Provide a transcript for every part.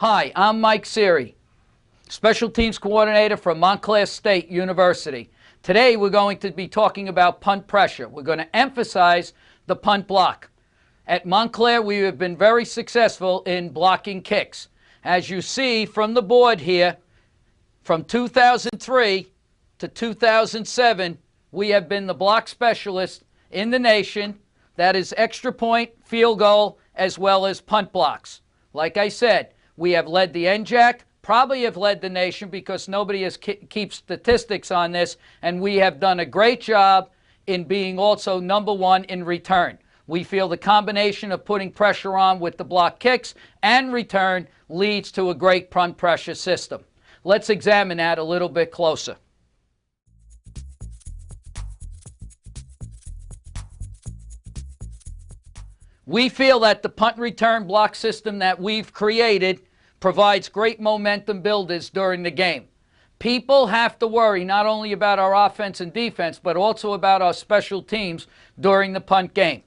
Hi, I'm Mike Cieri, Special Teams Coordinator from Montclair State University. Today we're going to be talking about punt pressure. We're going to emphasize the punt block. At Montclair, we have been very successful in blocking kicks. As you see from the board here, from 2003 to 2007, we have been the block specialist in the nation. That is extra point, field goal, as well as punt blocks. Like I said, we have led the NJAC, probably have led the nation because nobody has keeps statistics on this, and we have done a great job in being also #1 in return. We feel the combination of putting pressure on with the block kicks and return leads to a great punt pressure system. Let's examine that a little bit closer. We feel that the punt return block system that we've created provides great momentum builders during the game. People have to worry not only about our offense and defense, but also about our special teams during the punt game.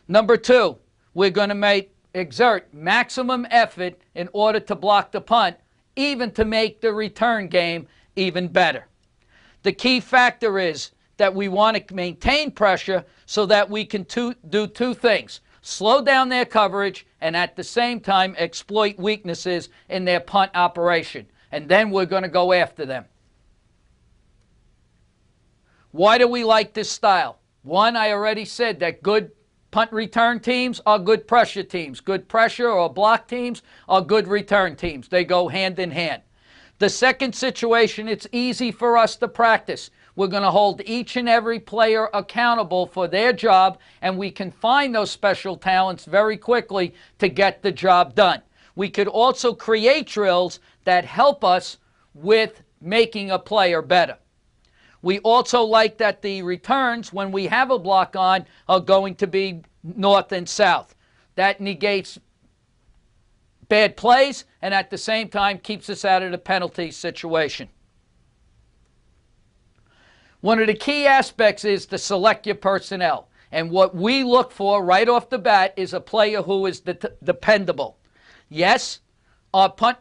Number 2, we're going to exert maximum effort in order to block the punt, even to make the return game even better. The key factor is that we want to maintain pressure so that we can do two things: slow down their coverage and at the same time exploit weaknesses in their punt operation. And then we're going to go after them. Why do we like this style? One, I already said that good punt return teams are good pressure teams. Good pressure or block teams are good return teams. They go hand in hand. The second situation, it's easy for us to practice. We're going to hold each and every player accountable for their job, and we can find those special talents very quickly to get the job done. We could also create drills that help us with making a player better. We also like that the returns, when we have a block on, are going to be north and south. That negates bad plays and at the same time keeps us out of the penalty situation. One of the key aspects is to select your personnel. And what we look for right off the bat is a player who is dependable. Yes, our punt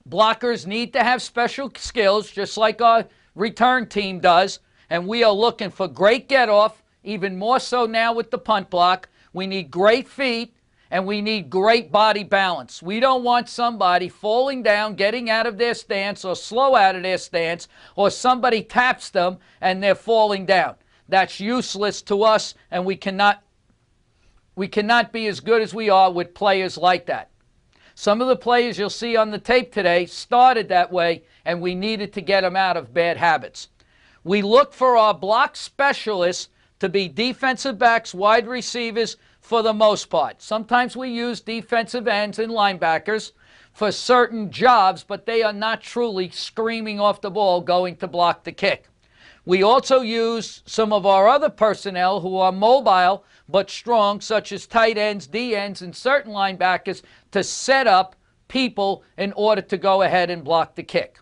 blockers need to have special skills, just like our return team does. And we are looking for great get-off, even more so now with the punt block. We need great feet, and we need great body balance. We don't want somebody falling down, getting out of their stance, or slow out of their stance, or somebody taps them and they're falling down. That's useless to us, and we cannot be as good as we are with players like that. Some of the players you'll see on the tape today started that way, and we needed to get them out of bad habits. We look for our block specialists to be defensive backs, wide receivers, for the most part. Sometimes we use defensive ends and linebackers for certain jobs, but they are not truly screaming off the ball going to block the kick. We also use some of our other personnel who are mobile but strong, such as tight ends, D ends, and certain linebackers to set up people in order to go ahead and block the kick.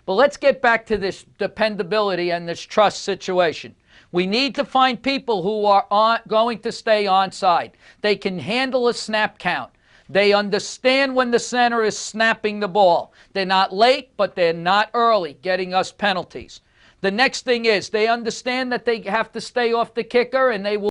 But let's get back to this dependability and this trust situation. We need to find people who are going to stay onside. They can handle a snap count. They understand when the center is snapping the ball. They're not late, but they're not early, getting us penalties. The next thing is they understand that they have to stay off the kicker, and they will